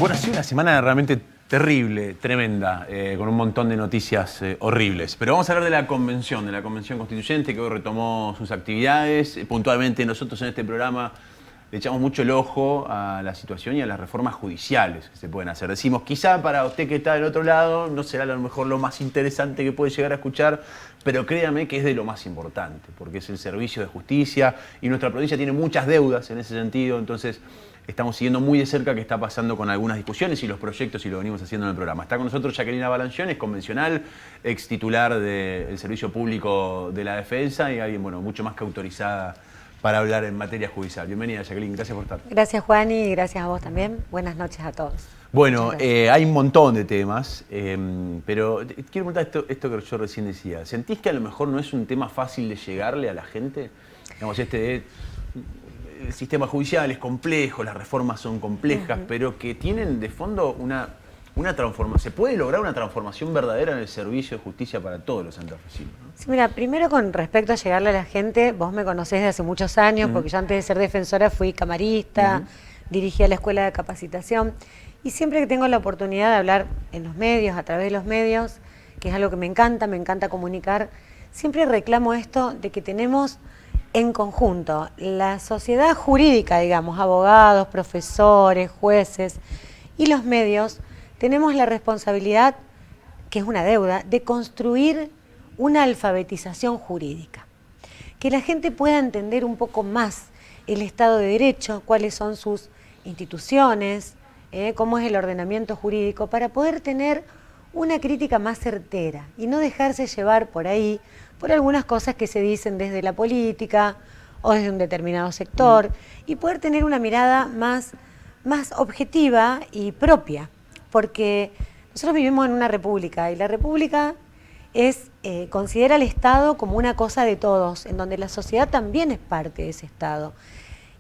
Bueno, ha sido una semana realmente terrible, tremenda, con un montón de noticias horribles. Pero vamos a hablar de la Convención Constituyente, que hoy retomó sus actividades. Puntualmente nosotros en este programa le echamos mucho el ojo a la situación y a las reformas judiciales que se pueden hacer. Decimos, quizá para usted que está del otro lado no será a lo mejor lo más interesante que puede llegar a escuchar, pero créame que es de lo más importante, porque es el servicio de justicia y nuestra provincia tiene muchas deudas en ese sentido, entonces estamos siguiendo muy de cerca qué está pasando con algunas discusiones y los proyectos, y lo venimos haciendo en el programa. Está con nosotros Jacqueline Balanción, es convencional, ex titular del Servicio Público de la Defensa y alguien, bueno, mucho más que autorizada para hablar en materia judicial. Bienvenida, Jacqueline, gracias por estar. Gracias, Juan, y gracias a vos también. Buenas noches a todos. Bueno, hay un montón de temas, pero quiero preguntar esto que yo recién decía. ¿Sentís que a lo mejor no es un tema fácil de llegarle a la gente? Digamos, el sistema judicial es complejo, las reformas son complejas, pero que tienen de fondo una transformación. ¿Se puede lograr una transformación verdadera en el servicio de justicia para todos los santafesinos, ¿no? Sí, mira, primero con respecto a llegarle a la gente, vos me conocés de hace muchos años, porque yo antes de ser defensora fui camarista, dirigí a la escuela de capacitación, y siempre que tengo la oportunidad de hablar en los medios, a través de los medios, que es algo que me encanta comunicar, siempre reclamo esto de que tenemos en conjunto la sociedad jurídica, digamos, abogados, profesores, jueces y los medios, tenemos la responsabilidad, que es una deuda, de construir una alfabetización jurídica. Que la gente pueda entender un poco más el Estado de Derecho, cuáles son sus instituciones, cómo es el ordenamiento jurídico, para poder tener una crítica más certera y no dejarse llevar por ahí por algunas cosas que se dicen desde la política o desde un determinado sector y poder tener una mirada más objetiva y propia, porque nosotros vivimos en una república y la república considera al Estado como una cosa de todos, en donde la sociedad también es parte de ese Estado.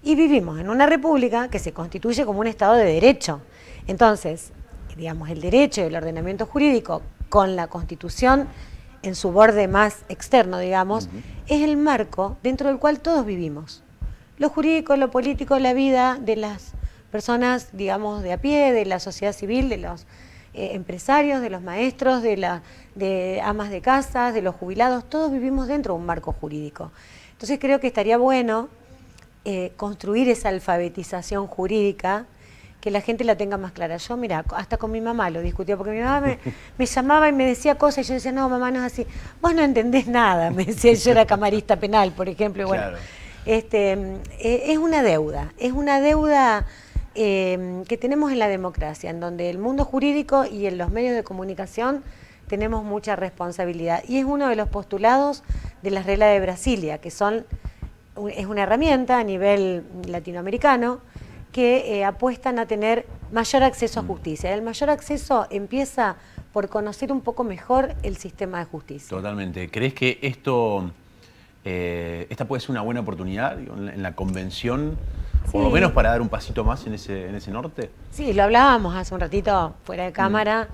Y vivimos en una república que se constituye como un Estado de derecho. Entonces, digamos, el derecho y el ordenamiento jurídico con la Constitución en su borde más externo, digamos, es el marco dentro del cual todos vivimos. Lo jurídico, lo político, la vida de las personas, digamos, de a pie, de la sociedad civil, de los empresarios, de los maestros, de amas de casa, de los jubilados, todos vivimos dentro de un marco jurídico. Entonces creo que estaría bueno construir esa alfabetización jurídica, que la gente la tenga más clara. Yo, mira, hasta con mi mamá lo discutía, porque mi mamá me llamaba y me decía cosas, y yo decía, no, mamá, no es así. Vos no entendés nada, me decía, yo era camarista penal, por ejemplo, y bueno, claro. Es una deuda que tenemos en la democracia, en donde el mundo jurídico y en los medios de comunicación tenemos mucha responsabilidad. Y es uno de los postulados de las reglas de Brasilia, que es una herramienta a nivel latinoamericano, que apuestan a tener mayor acceso a justicia. El mayor acceso empieza por conocer un poco mejor el sistema de justicia. Totalmente. ¿Crees que esta puede ser una buena oportunidad, digo, en la convención, sí, por lo menos para dar un pasito más en ese norte? Sí, lo hablábamos hace un ratito fuera de cámara.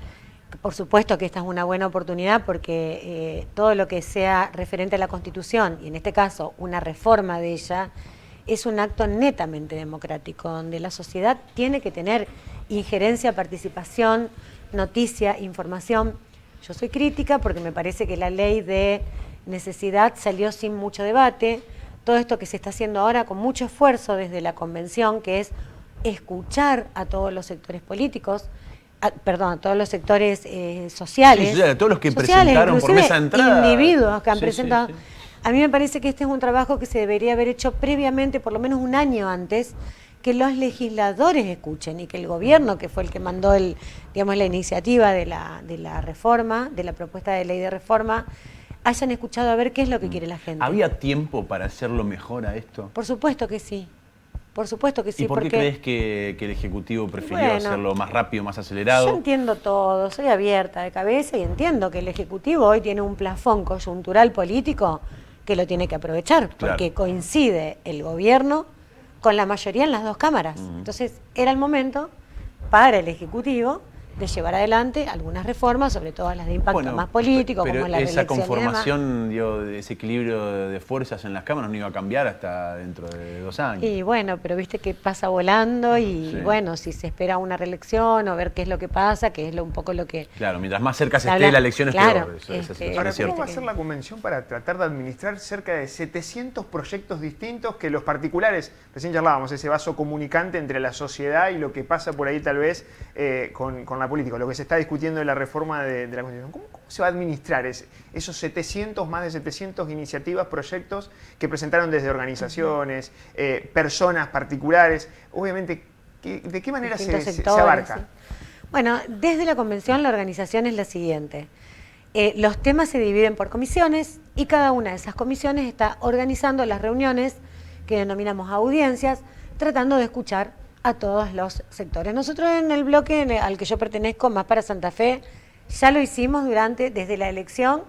Por supuesto que esta es una buena oportunidad porque todo lo que sea referente a la Constitución, y en este caso una reforma de ella, es un acto netamente democrático, donde la sociedad tiene que tener injerencia, participación, noticia, información. Yo soy crítica porque me parece que la ley de necesidad salió sin mucho debate. Todo esto que se está haciendo ahora con mucho esfuerzo desde la Convención, que es escuchar a todos los sectores políticos, a todos los sectores sociales. Sí, a todos los que presentaron por mesa de entrada. Individuos que han presentado. Sí. A mí me parece que este es un trabajo que se debería haber hecho previamente, por lo menos un año antes, que los legisladores escuchen y que el gobierno, que fue el que mandó la iniciativa de la reforma, de la propuesta de ley de reforma, hayan escuchado a ver qué es lo que quiere la gente. ¿Había tiempo para hacerlo mejor a esto? Por supuesto que sí. Por supuesto que sí. ¿Y por qué crees que el Ejecutivo prefirió hacerlo más rápido, más acelerado? Yo entiendo todo, soy abierta de cabeza y entiendo que el Ejecutivo hoy tiene un plafón coyuntural político que lo tiene que aprovechar, porque coincide el gobierno con la mayoría en las dos cámaras. Entonces era el momento para el Ejecutivo de llevar adelante algunas reformas, sobre todo las de impacto más político, pero como la esa reelección conformación, digo, de ese equilibrio de fuerzas en las cámaras no iba a cambiar hasta dentro de 2 años. Y bueno, pero viste que pasa volando y Sí. bueno, si se espera una reelección o ver qué es lo que pasa, que es un poco lo que... Claro, mientras más cerca se Se esté habla- la elección es claro, peor. Esa situación Ahora, es ¿cómo cierta. va a ser la convención para tratar de administrar cerca de 700 proyectos distintos que los particulares, recién charlábamos, ese vaso comunicante entre la sociedad y lo que pasa por ahí tal vez con la política, lo que se está discutiendo de la reforma de la Constitución? ¿Cómo se va a administrar esos 700, más de 700 iniciativas, proyectos que presentaron desde organizaciones, personas particulares? Obviamente, ¿de qué manera se sectores, abarca? sí. Bueno, desde la convención la organización es la siguiente. Los temas se dividen por comisiones y cada una de esas comisiones está organizando las reuniones que denominamos audiencias, tratando de escuchar a todos los sectores. Nosotros en el bloque al que yo pertenezco, Más para Santa Fe, ya lo hicimos desde la elección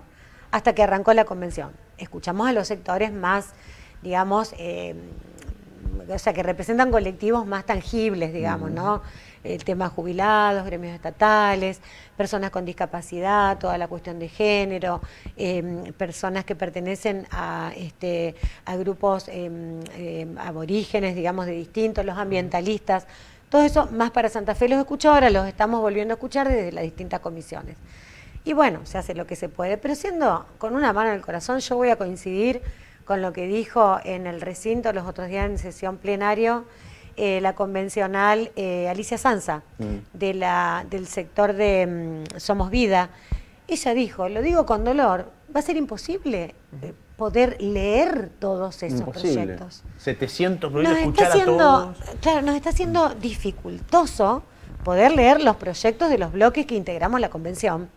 hasta que arrancó la convención. Escuchamos a los sectores más, digamos, o sea, que representan colectivos más tangibles, digamos, ¿no? El tema jubilados, gremios estatales, personas con discapacidad, toda la cuestión de género, personas que pertenecen a grupos aborígenes, digamos, de distintos, los ambientalistas. Todo eso, Más para Santa Fe los escuchó, ahora los estamos volviendo a escuchar desde las distintas comisiones. Y bueno, se hace lo que se puede, pero siendo con una mano en el corazón, yo voy a coincidir con lo que dijo en el recinto los otros días en sesión plenario la convencional Alicia Sanza, del sector de Somos Vida. Ella dijo, lo digo con dolor, va a ser imposible poder leer todos esos proyectos. 700 proyectos, escuchar a todos. Claro, nos está haciendo dificultoso poder leer los proyectos de los bloques que integramos la convención.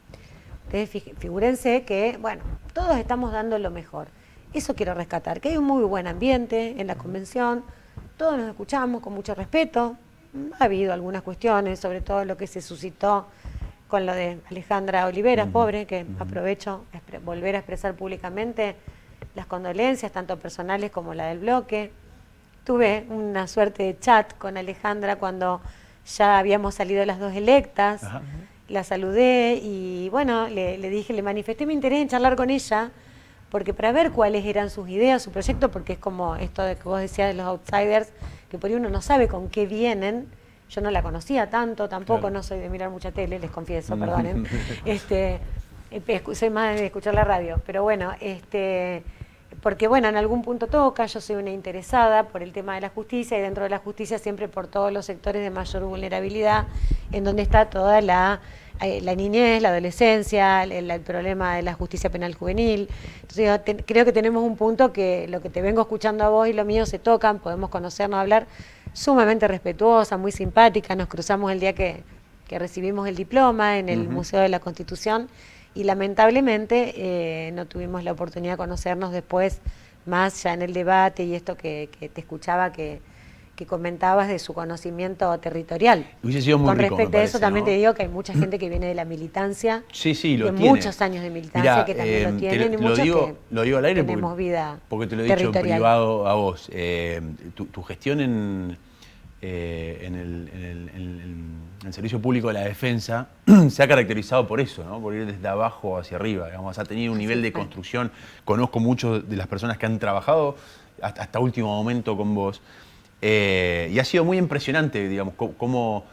Ustedes figúrense que, bueno, todos estamos dando lo mejor. Eso quiero rescatar, que hay un muy buen ambiente en la convención, todos nos escuchamos con mucho respeto. Ha habido algunas cuestiones, sobre todo lo que se suscitó con lo de Alejandra Oliveras, pobre, que aprovecho volver a expresar públicamente las condolencias, tanto personales como la del bloque. Tuve una suerte de chat con Alejandra cuando ya habíamos salido las dos electas. Ajá. La saludé y bueno, le dije, le manifesté mi interés en charlar con ella, porque para ver cuáles eran sus ideas, su proyecto, porque es como esto de que vos decías de los outsiders, que por ahí uno no sabe con qué vienen. Yo no la conocía tanto, tampoco, claro. No soy de mirar mucha tele, les confieso, perdonen. Soy más de escuchar la radio, pero bueno, porque bueno, en algún punto toca, yo soy una interesada por el tema de la justicia y dentro de la justicia siempre por todos los sectores de mayor vulnerabilidad, en donde está toda la niñez, la adolescencia, el problema de la justicia penal juvenil. Entonces creo que tenemos un punto que lo que te vengo escuchando a vos y lo mío se tocan, podemos conocernos, hablar, sumamente respetuosa, muy simpática, nos cruzamos el día que recibimos el diploma en el Museo de la Constitución y lamentablemente no tuvimos la oportunidad de conocernos después, más ya en el debate y esto que te escuchaba que comentabas de su conocimiento territorial. Hubiese sido muy Con rico, respecto a eso, ¿no? También te digo que hay mucha gente que viene de la militancia, sí, lo de tiene. Muchos años de militancia. Mirá, que también lo tienen y muchos lo digo al aire tenemos vida porque te lo he dicho en privado a vos. Tu gestión en el Servicio Público de la Defensa se ha caracterizado por eso, ¿no? Por ir desde abajo hacia arriba. Digamos, ha tenido un nivel de construcción. Conozco muchas de las personas que han trabajado hasta último momento con vos. Y ha sido muy impresionante, digamos, cómo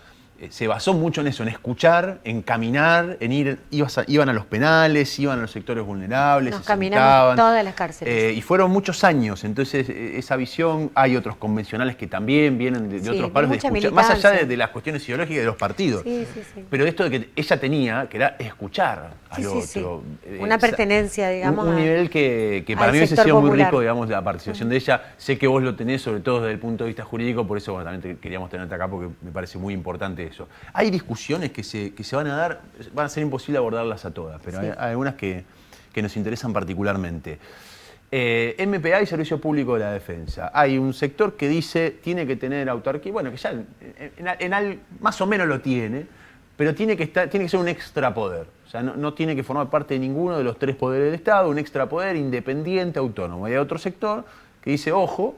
se basó mucho en eso, en escuchar, en caminar, en ir, iban a los penales, iban a los sectores vulnerables, nos caminamos todas las cárceles. Y fueron muchos años, entonces esa visión, hay otros convencionales que también vienen de otros palos de escuchar, más allá de las cuestiones ideológicas de los partidos. Sí. Pero esto de que ella tenía, que era escuchar al otro. Una pertenencia, digamos. Un nivel que para mí hubiese sido muy rico, digamos, la participación de ella. Sé que vos lo tenés, sobre todo desde el punto de vista jurídico, por eso bueno, también queríamos tenerte acá porque me parece muy importante eso. Hay discusiones que se van a dar, van a ser imposible abordarlas a todas, pero hay algunas que nos interesan particularmente. MPA y Servicio Público de la Defensa. Hay un sector que dice tiene que tener autarquía, bueno, que ya más o menos lo tiene, pero tiene que ser un extrapoder. O sea, no tiene que formar parte de ninguno de los 3 poderes del Estado, un extrapoder independiente, autónomo. Y hay otro sector que dice, ojo,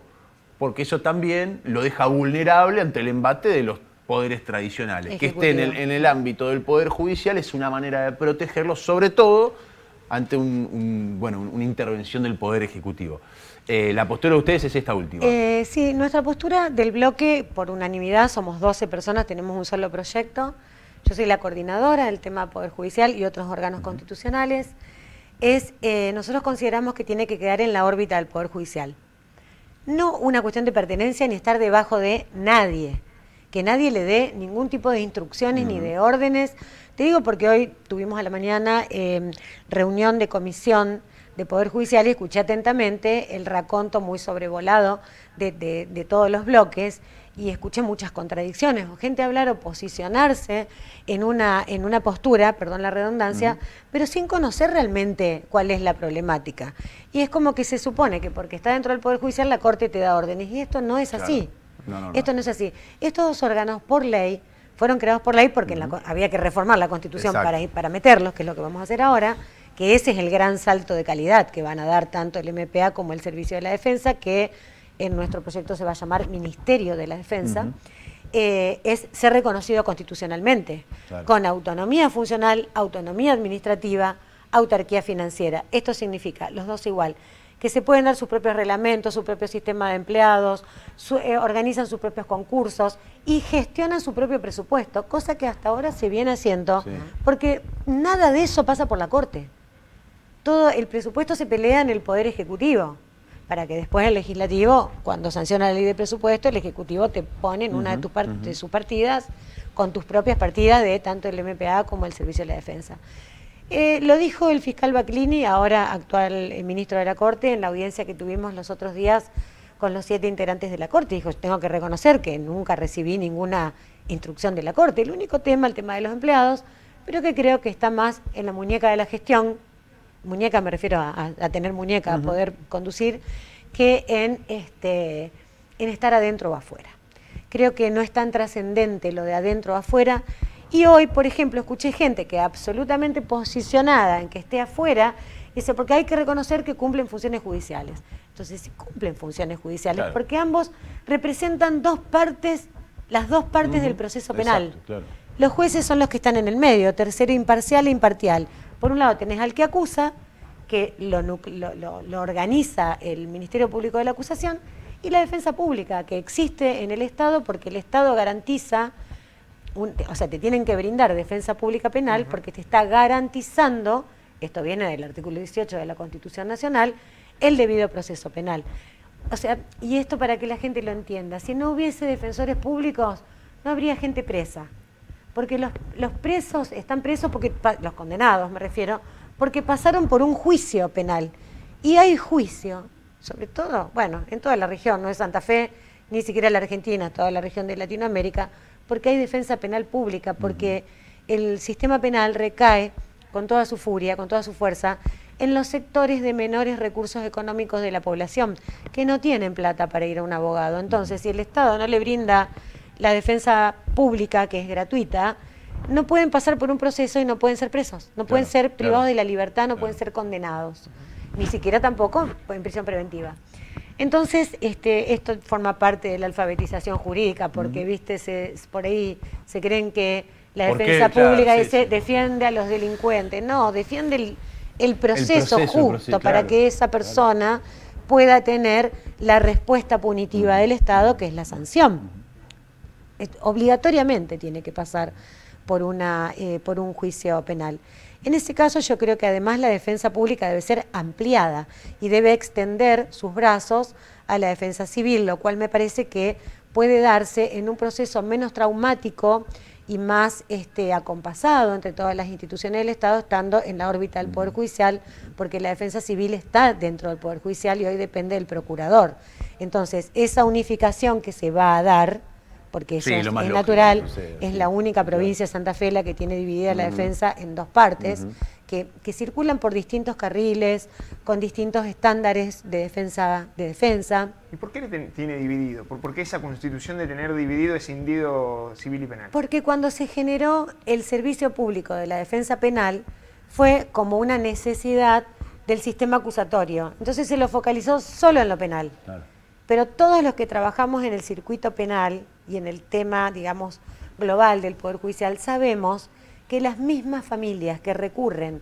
porque eso también lo deja vulnerable ante el embate de los poderes tradicionales. Que Ejecutivo. esté en el ámbito del Poder Judicial es una manera de protegerlos, sobre todo ante una intervención del Poder Ejecutivo. La postura de ustedes es esta última. Sí, nuestra postura del bloque, por unanimidad, somos 12 personas, tenemos un solo proyecto. Yo soy la coordinadora del tema Poder Judicial y otros órganos constitucionales. Nosotros consideramos que tiene que quedar en la órbita del Poder Judicial. No una cuestión de pertenencia ni estar debajo de nadie. Que nadie le dé ningún tipo de instrucciones ni de órdenes. Te digo porque hoy tuvimos a la mañana reunión de comisión de Poder Judicial y escuché atentamente el raconto muy sobrevolado de todos los bloques y escuché muchas contradicciones, o gente hablar o posicionarse en una postura, perdón la redundancia, pero sin conocer realmente cuál es la problemática. Y es como que se supone que porque está dentro del Poder Judicial la Corte te da órdenes, y esto no es así. No. Esto no es así. Estos dos órganos, por ley, fueron creados por ley porque había que reformar la Constitución para meterlos, que es lo que vamos a hacer ahora, que ese es el gran salto de calidad que van a dar tanto el MPA como el Servicio de la Defensa, que en nuestro proyecto se va a llamar Ministerio de la Defensa, es ser reconocido constitucionalmente, con autonomía funcional, autonomía administrativa, autarquía financiera. Esto significa, los dos igual, que se pueden dar sus propios reglamentos, su propio sistema de empleados, organizan sus propios concursos y gestionan su propio presupuesto, cosa que hasta ahora se viene haciendo, porque nada de eso pasa por la Corte. Todo el presupuesto se pelea en el Poder Ejecutivo, para que después el Legislativo, cuando sanciona la ley de presupuesto, el Ejecutivo te pone en una de sus partidas, con tus propias partidas de tanto el MPA como el Servicio de la Defensa. Lo dijo el fiscal Baclini, ahora actual ministro de la Corte, en la audiencia que tuvimos los otros días con los 7 integrantes de la Corte. Dijo, tengo que reconocer que nunca recibí ninguna instrucción de la Corte. El único tema, el tema de los empleados, pero que creo que está más en la muñeca de la gestión, muñeca me refiero a tener muñeca, a poder conducir, que en estar adentro o afuera. Creo que no es tan trascendente lo de adentro o afuera. Y hoy, por ejemplo, escuché gente que absolutamente posicionada en que esté afuera, dice, porque hay que reconocer que cumplen funciones judiciales. Entonces, sí cumplen funciones judiciales, porque ambos representan las dos partes del proceso penal. Exacto, claro. Los jueces son los que están en el medio, tercero imparcial e imparcial. Por un lado tenés al que acusa, que lo organiza el Ministerio Público de la Acusación, y la defensa pública, que existe en el Estado porque el Estado garantiza, o sea, te tienen que brindar defensa pública penal porque te está garantizando, esto viene del artículo 18 de la Constitución Nacional, el debido proceso penal. O sea, y esto para que la gente lo entienda, si no hubiese defensores públicos, no habría gente presa. Porque los presos están presos, porque los condenados me refiero, porque pasaron por un juicio penal. Y hay juicio, sobre todo, bueno, en toda la región, no es Santa Fe, ni siquiera la Argentina, toda la región de Latinoamérica, porque hay defensa penal pública, porque el sistema penal recae con toda su furia, con toda su fuerza, en los sectores de menores recursos económicos de la población, que no tienen plata para ir a un abogado. Entonces, si el Estado no le brinda la defensa pública, que es gratuita, no pueden pasar por un proceso y no pueden ser presos, no pueden ser privados de la libertad, no pueden ser condenados, ni siquiera tampoco en prisión preventiva. Entonces, esto forma parte de la alfabetización jurídica, porque, viste, por ahí se creen que la defensa pública defiende a los delincuentes. No, defiende el proceso justo para que esa persona pueda tener la respuesta punitiva del Estado, que es la sanción. Obligatoriamente tiene que pasar por un juicio penal. En ese caso yo creo que además la defensa pública debe ser ampliada y debe extender sus brazos a la defensa civil, lo cual me parece que puede darse en un proceso menos traumático y más acompasado entre todas las instituciones del Estado, estando en la órbita del Poder Judicial, porque la defensa civil está dentro del Poder Judicial y hoy depende del procurador. Entonces, esa unificación que se va a dar, porque eso es natural, es la única provincia de Santa Fe la que tiene dividida la defensa en dos partes, que circulan por distintos carriles, con distintos estándares de defensa. ¿Y por qué tiene dividido? ¿Por qué esa constitución de tener dividido ese individuo civil y penal? Porque cuando se generó el servicio público de la defensa penal, fue como una necesidad del sistema acusatorio. Entonces se lo focalizó solo en lo penal. Claro. Pero todos los que trabajamos en el circuito penal, y en el tema, digamos, global del Poder Judicial, sabemos que las mismas familias que recurren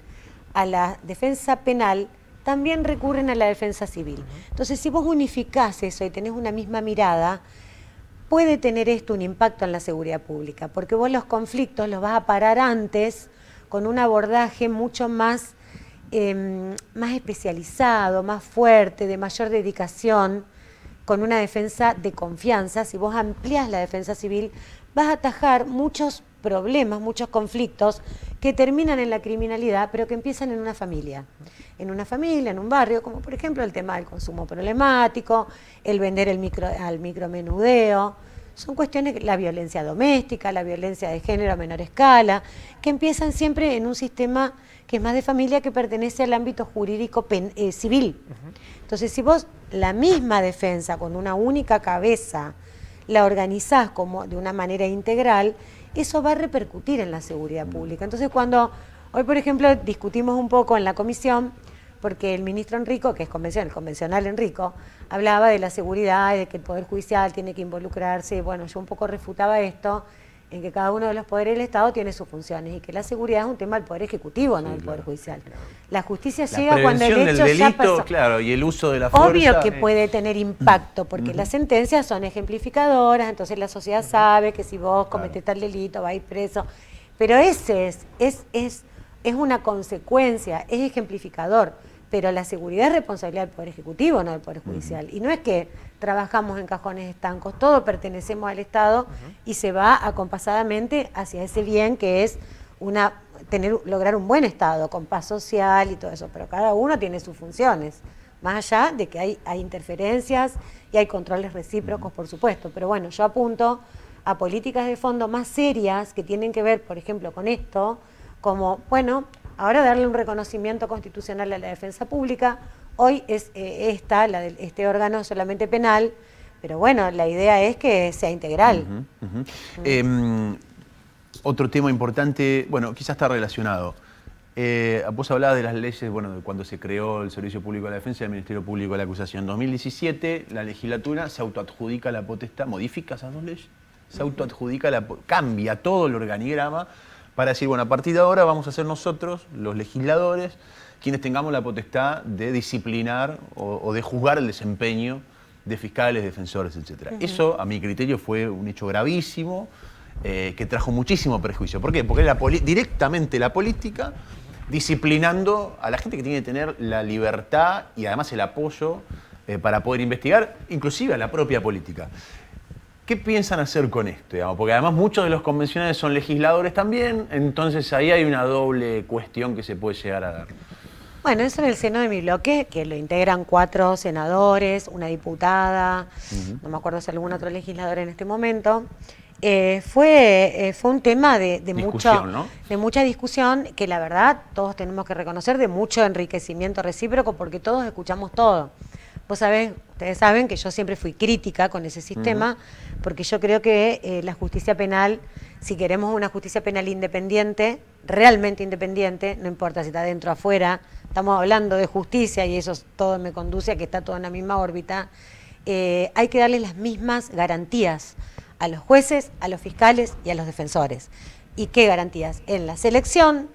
a la defensa penal también recurren a la defensa civil. Entonces, si vos unificás eso y tenés una misma mirada, puede tener esto un impacto en la seguridad pública, porque vos los conflictos los vas a parar antes con un abordaje mucho más especializado, más fuerte, de mayor dedicación, con una defensa de confianza. Si vos ampliás la defensa civil, vas a atajar muchos problemas, muchos conflictos que terminan en la criminalidad, pero que empiezan en una familia, en un barrio, como por ejemplo el tema del consumo problemático, el vender al micromenudeo. Son cuestiones, la violencia doméstica, la violencia de género a menor escala, que empiezan siempre en un sistema que es más de familia, que pertenece al ámbito jurídico civil. Entonces, si vos la misma defensa con una única cabeza la organizás como de una manera integral, eso va a repercutir en la seguridad pública. Entonces, cuando hoy, por ejemplo, discutimos un poco en la comisión, porque el ministro Enrico, que es el convencional Enrico, hablaba de la seguridad y de que el Poder Judicial tiene que involucrarse. Bueno, yo un poco refutaba esto, en que cada uno de los poderes del Estado tiene sus funciones y que la seguridad es un tema del Poder Ejecutivo, no del Poder Judicial. La justicia llega cuando el hecho ya pasó. Claro, y el uso de la fuerza. Obvio que puede tener impacto, porque las sentencias son ejemplificadoras, entonces la sociedad sabe que si vos cometés tal delito, vas a ir preso. Pero ese es una consecuencia, es ejemplificador. Pero la seguridad es responsabilidad del Poder Ejecutivo, no del Poder Judicial. Y no es que trabajamos en cajones estancos, todos pertenecemos al Estado y se va acompasadamente hacia ese bien que es lograr un buen Estado, con paz social y todo eso. Pero cada uno tiene sus funciones, más allá de que hay interferencias y hay controles recíprocos, por supuesto. Pero bueno, yo apunto a políticas de fondo más serias que tienen que ver, por ejemplo, con esto, como, bueno, ahora darle un reconocimiento constitucional a la defensa pública. Hoy es este órgano solamente penal, pero bueno, la idea es que sea integral. Otro tema importante, bueno, quizás está relacionado. Vos hablabas de las leyes, bueno, de cuando se creó el Servicio Público de la Defensa y el Ministerio Público de la Acusación. En 2017, la legislatura se autoadjudica la potestad, modifica esas dos leyes, se autoadjudica, cambia todo el organigrama, para decir, bueno, a partir de ahora vamos a ser nosotros, los legisladores, quienes tengamos la potestad de disciplinar o de juzgar el desempeño de fiscales, defensores, etc. Eso, a mi criterio, fue un hecho gravísimo, que trajo muchísimo perjuicio. ¿Por qué? Porque era directamente la política disciplinando a la gente que tiene que tener la libertad y además el apoyo para poder investigar, inclusive a la propia política. ¿Qué piensan hacer con esto? Digamos? Porque además muchos de los convencionales son legisladores también, entonces ahí hay una doble cuestión que se puede llegar a dar. Bueno, eso en el seno de mi bloque, que lo integran 4 senadores, una diputada, no me acuerdo si algún otro legislador en este momento. Fue un tema de mucha discusión, que la verdad todos tenemos que reconocer, de mucho enriquecimiento recíproco, porque todos escuchamos todo. Ustedes saben que yo siempre fui crítica con ese sistema, porque yo creo que la justicia penal, si queremos una justicia penal independiente, realmente independiente, no importa si está dentro o afuera, estamos hablando de justicia y eso todo me conduce a que está todo en la misma órbita, hay que darle las mismas garantías a los jueces, a los fiscales y a los defensores. ¿Y qué garantías? En la selección,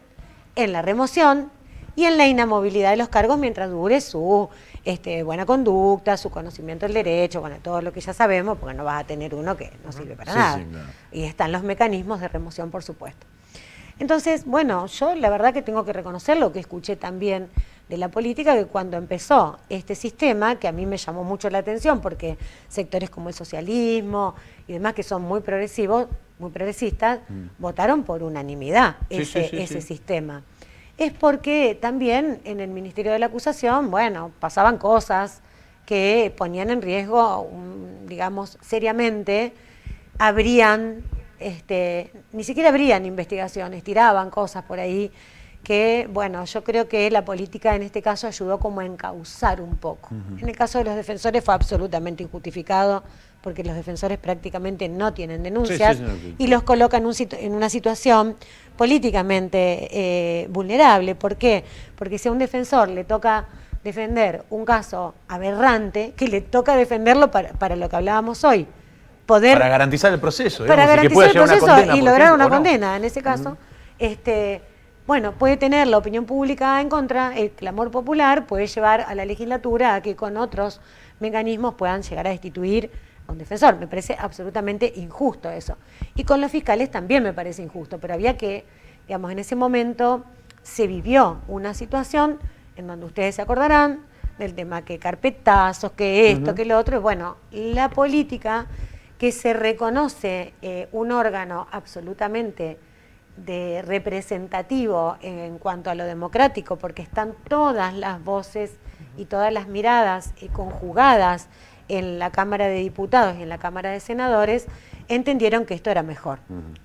en la remoción y en la inamovilidad de los cargos mientras dure su buena conducta, su conocimiento del derecho, bueno, todo lo que ya sabemos, porque no vas a tener uno que no sirve para nada. Sí, claro. Y están los mecanismos de remoción, por supuesto. Entonces, bueno, yo la verdad que tengo que reconocer lo que escuché también de la política, que cuando empezó este sistema, que a mí me llamó mucho la atención, porque sectores como el socialismo y demás, que son muy progresivos, muy progresistas, votaron por unanimidad ese sistema. Es porque también en el Ministerio de la Acusación, bueno, pasaban cosas que ponían en riesgo, digamos, seriamente, ni siquiera habrían investigaciones, tiraban cosas por ahí que, bueno, yo creo que la política en este caso ayudó como a encauzar un poco. En el caso de los defensores fue absolutamente injustificado, porque los defensores prácticamente no tienen denuncias y los colocan en una situación políticamente vulnerable. ¿Por qué? Porque si a un defensor le toca defender un caso aberrante, que le toca defenderlo para lo que hablábamos hoy, poder... Para garantizar el proceso. Para digamos, y que garantizar pueda el llegar a una proceso condena, y por lograr ejemplo, una o no. condena, en ese caso, bueno, puede tener la opinión pública en contra, el clamor popular puede llevar a la legislatura a que con otros mecanismos puedan llegar a destituir a un defensor. Me parece absolutamente injusto eso. Y con los fiscales también me parece injusto, pero había que, digamos, en ese momento se vivió una situación en donde ustedes se acordarán del tema que carpetazos, que esto, que lo otro. Bueno, la política, que se reconoce un órgano absolutamente representativo en cuanto a lo democrático, porque están todas las voces y todas las miradas conjugadas en la Cámara de Diputados y en la Cámara de Senadores, entendieron que esto era mejor.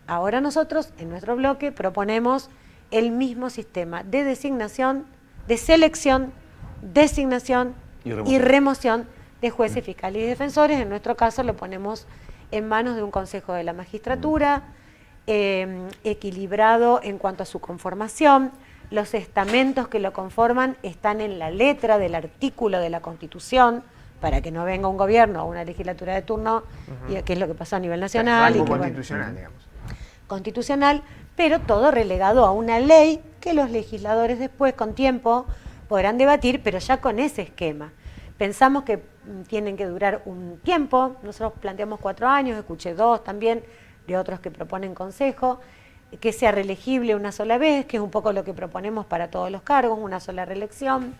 Ahora nosotros, en nuestro bloque, proponemos el mismo sistema de designación, de selección, designación y remoción de jueces, fiscales y defensores. En nuestro caso lo ponemos en manos de un Consejo de la Magistratura, equilibrado en cuanto a su conformación. Los estamentos que lo conforman están en la letra del artículo de la Constitución, para que no venga un gobierno o una legislatura de turno, y que es lo que pasó a nivel nacional. Rango y que, constitucional, digamos. Constitucional, pero todo relegado a una ley que los legisladores después, con tiempo, podrán debatir, pero ya con ese esquema. Pensamos que tienen que durar un tiempo, nosotros planteamos 4 años, escuché 2 también de otros que proponen consejo, que sea reelegible una sola vez, que es un poco lo que proponemos para todos los cargos, una sola reelección,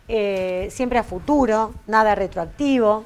siempre a futuro, nada retroactivo.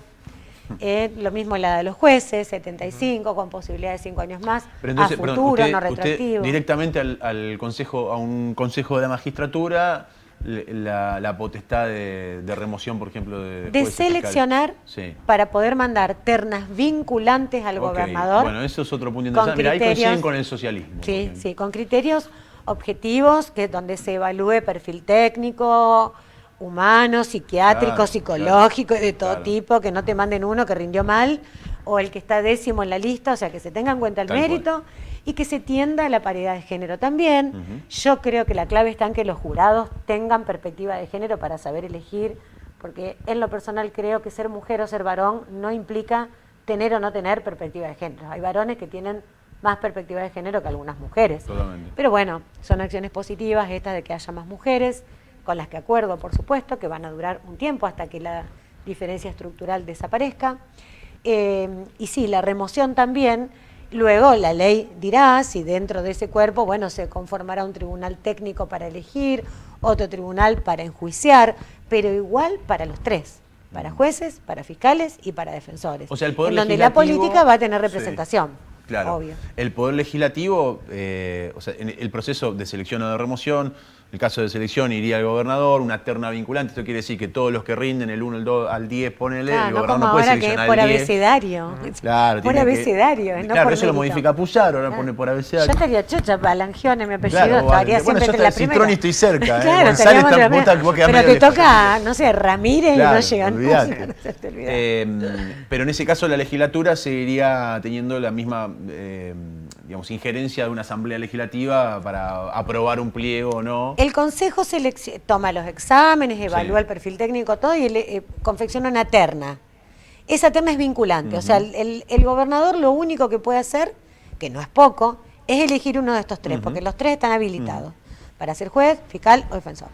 Lo mismo la de los jueces, 75, con posibilidad de 5 años más, pero entonces, a futuro, perdón, no retroactivo. Usted directamente al consejo, a un consejo de la magistratura, la potestad de remoción, por ejemplo, de jueces, seleccionar sí, para poder mandar ternas vinculantes al gobernador. Bueno, eso es otro punto interesante. Mira, ahí coinciden con el socialismo. Sí, sí, con criterios objetivos, que donde se evalúe perfil técnico, humano, psiquiátrico, Claro, psicológico, de todo claro. tipo, que no te manden uno que rindió mal o el que está 10º en la lista, o sea, que se tenga en cuenta el Tal mérito y que se tienda a la paridad de género también. Yo creo que la clave está en que los jurados tengan perspectiva de género para saber elegir, porque en lo personal creo que ser mujer o ser varón no implica tener o no tener perspectiva de género. Hay varones que tienen más perspectiva de género que algunas mujeres. Totalmente. Pero bueno, son acciones positivas estas de que haya más mujeres, con las que acuerdo, por supuesto, que van a durar un tiempo hasta que la diferencia estructural desaparezca. Y sí, la remoción también, luego la ley dirá si dentro de ese cuerpo, bueno, se conformará un tribunal técnico para elegir, otro tribunal para enjuiciar, pero igual para los 3, para jueces, para fiscales y para defensores. O sea, el poder en donde la legislativo, política va a tener representación. Sí. Claro, obvio. El Poder Legislativo, o sea, en el proceso de selección o de remoción, el caso de selección iría al gobernador, una terna vinculante, esto quiere decir que todos los que rinden, el 1, el 2, al 10, ponele, el No gobernador como no puede ahora que es seleccionar por el 10. abecedario. Claro, Por tiene que- abecedario, no claro, por eso lo mérito. modifica Puyar, ahora Claro. pone por Yo abecedario. estaría chocha, Balangione, mi apellido, Claro, estaría bueno, siempre yo entre la estoy primera. Citrón y estoy cerca, Claro, González estaríamos está- entre la vos quedás Pero medio te lejos. toca, no sé, Ramírez y Claro, no llegan olvidate. nunca, no te olvidás. Pero en ese caso la legislatura seguiría teniendo la misma digamos, injerencia de una asamblea legislativa para aprobar un pliego o no. El Consejo toma los exámenes, evalúa Sí. el perfil técnico, todo, y confecciona una terna. Esa terna es vinculante, o sea, el gobernador lo único que puede hacer, que no es poco, es elegir uno de estos 3, porque los 3 están habilitados para ser juez, fiscal o defensor.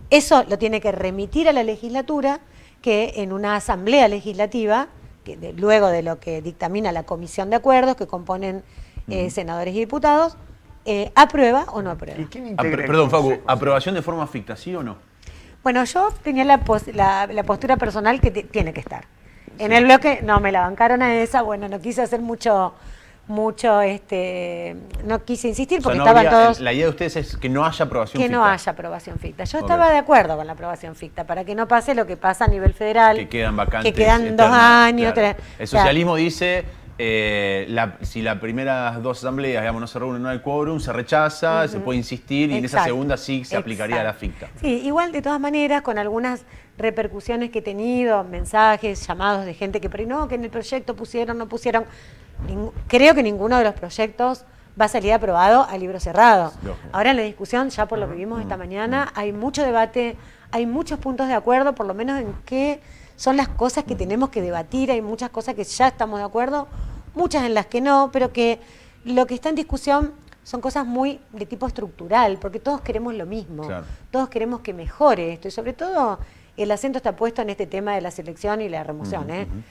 Eso lo tiene que remitir a la legislatura, que en una asamblea legislativa, luego de lo que dictamina la comisión de acuerdos que componen senadores y diputados, aprueba o no aprueba. ¿Y quién integra el Perdón, Facu, Consejo? ¿aprobación de forma ficta, sí o no? Bueno, yo tenía la postura personal que tiene que estar. En el bloque no me la bancaron a esa, bueno, no quise hacer mucho, no quise insistir O sea, porque no estaban habría- todos... La idea de ustedes es que no haya aprobación Que ficta. no haya aprobación ficta. Yo Ok. estaba de acuerdo con la aprobación ficta, para que no pase lo que pasa a nivel federal. Que quedan vacantes. Que quedan 2 eternas, años. claro. 3. El socialismo dice, si las primeras 2 asambleas, digamos, no se reúnen, no hay quórum, se rechaza, se puede insistir, y en esa Exacto. segunda sí se aplicaría la ficta. Sí, igual de todas maneras, con algunas repercusiones que he tenido, mensajes, llamados de gente que, pero no, que en el proyecto pusieron, no pusieron. Creo que ninguno de los proyectos va a salir aprobado a libro cerrado. Lógico. Ahora en la discusión, ya por lo que vimos esta mañana, hay mucho debate, hay muchos puntos de acuerdo, por lo menos en qué son las cosas que tenemos que debatir, hay muchas cosas que ya estamos de acuerdo, muchas en las que no, pero que lo que está en discusión son cosas muy de tipo estructural, porque todos queremos lo mismo, Claro. todos queremos que mejore esto, y sobre todo el acento está puesto en este tema de la selección y la remoción.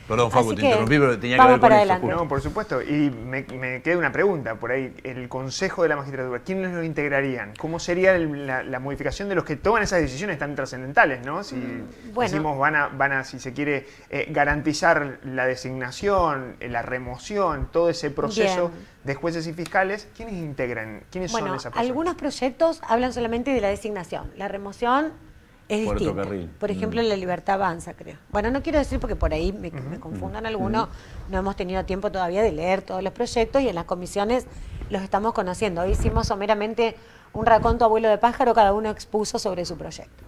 Perdón, Facu, Así te que interrumpí, pero tenía que vamos ver con para eso. adelante. justo. No, por supuesto. Y me queda una pregunta por ahí. El Consejo de la Magistratura, ¿quiénes lo integrarían? ¿Cómo sería la modificación de los que toman esas decisiones tan trascendentales, ¿no? Si Bueno. decimos van a, si se quiere, garantizar la designación, la remoción, todo ese proceso Bien. de jueces y fiscales, ¿quiénes integran? ¿Quiénes son Bueno, esas personas? algunos proyectos hablan solamente de la designación. La remoción es Puerto distinta. Carril. Por ejemplo, la Libertad Avanza, creo. Bueno, no quiero decir porque por ahí me confundan algunos. No hemos tenido tiempo todavía de leer todos los proyectos y en las comisiones los estamos conociendo. Hoy hicimos someramente un raconto abuelo de pájaro, cada uno expuso sobre su proyecto.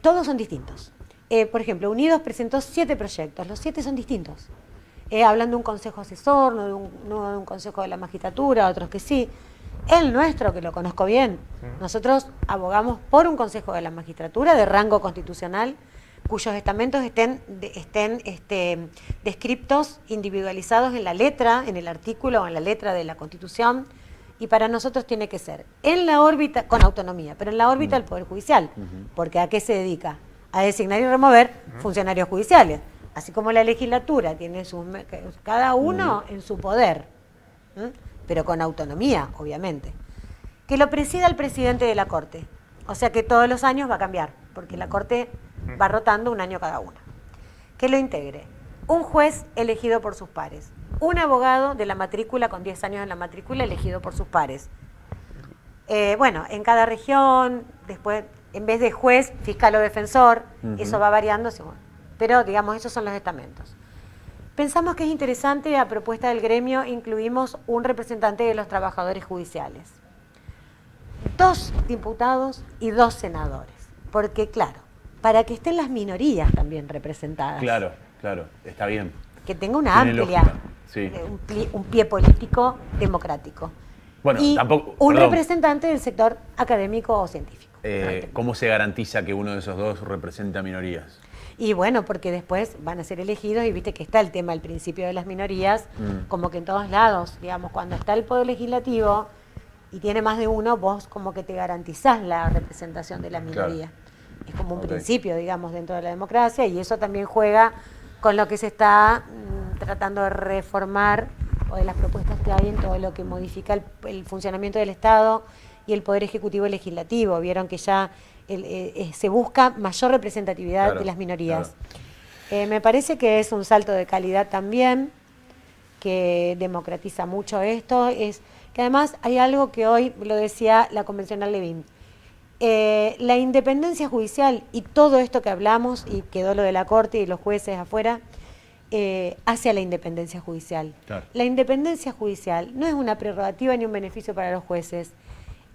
Todos son distintos. Por ejemplo, Unidos presentó 7 proyectos, los 7 son distintos. Hablan de un consejo asesor, no de un consejo de la magistratura, otros que sí. El nuestro, que lo conozco bien, nosotros abogamos por un consejo de la magistratura de rango constitucional, cuyos estamentos estén descriptos, individualizados en la letra, en el artículo o en la letra de la Constitución, y para nosotros tiene que ser en la órbita, con autonomía, pero en la órbita del Poder Judicial, porque ¿a qué se dedica? A designar y remover funcionarios judiciales, así como la legislatura tiene cada uno en su poder, pero con autonomía, obviamente. Que lo presida el presidente de la Corte, o sea que todos los años va a cambiar, porque la Corte va rotando un año cada uno. Que lo integre un juez elegido por sus pares, un abogado de la matrícula con 10 años en la matrícula elegido por sus pares. Bueno, en cada región, después, en vez de juez, fiscal o defensor, eso va variando, pero digamos, esos son los estamentos. Pensamos que es interesante, a propuesta del gremio, incluimos un representante de los trabajadores judiciales. 2 diputados y 2 senadores. Porque, claro, para que estén las minorías también representadas. Claro, está bien. Que tenga una Tiene amplia, lógica, sí. un pie político democrático. Bueno, y tampoco, un perdón. representante del sector académico o científico. ¿Cómo se garantiza que uno de esos dos represente a minorías? Y bueno, porque después van a ser elegidos y viste que está el tema del principio de las minorías, como que en todos lados, digamos, cuando está el Poder Legislativo y tiene más de uno, vos como que te garantizás la representación de la minoría. Claro. Es como un principio, digamos, dentro de la democracia, y eso también juega con lo que se está tratando de reformar o de las propuestas que hay en todo lo que modifica el funcionamiento del Estado y el Poder Ejecutivo y Legislativo. Vieron que ya se busca mayor representatividad de las minorías. Claro. Me parece que es un salto de calidad también, que democratiza mucho esto. Es que además hay algo que hoy lo decía la convencional Levin. La independencia judicial y todo esto que hablamos, y quedó lo de la Corte y los jueces afuera, hacia la independencia judicial. Claro. La independencia judicial no es una prerrogativa ni un beneficio para los jueces,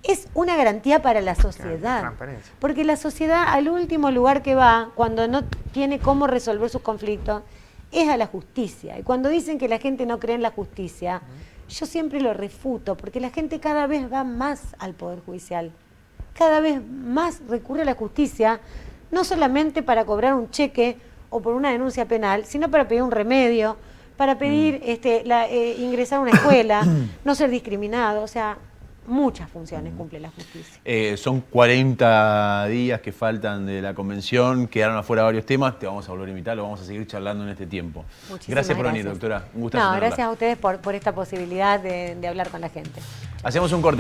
es una garantía para la sociedad. Porque la sociedad, al último lugar que va, cuando no tiene cómo resolver sus conflictos, es a la justicia. Y cuando dicen que la gente no cree en la justicia, yo siempre lo refuto, porque la gente cada vez va más al Poder Judicial. Cada vez más recurre a la justicia, no solamente para cobrar un cheque o por una denuncia penal, sino para pedir un remedio, para pedir ingresar a una escuela, no ser discriminado, o sea, muchas funciones cumple la justicia. Son 40 días que faltan de la convención, quedaron afuera varios temas, te vamos a volver a invitar, lo vamos a seguir charlando en este tiempo. Gracias por venir, doctora. Un gusto. No, gracias a ustedes por esta posibilidad de hablar con la gente. Hacemos un corte.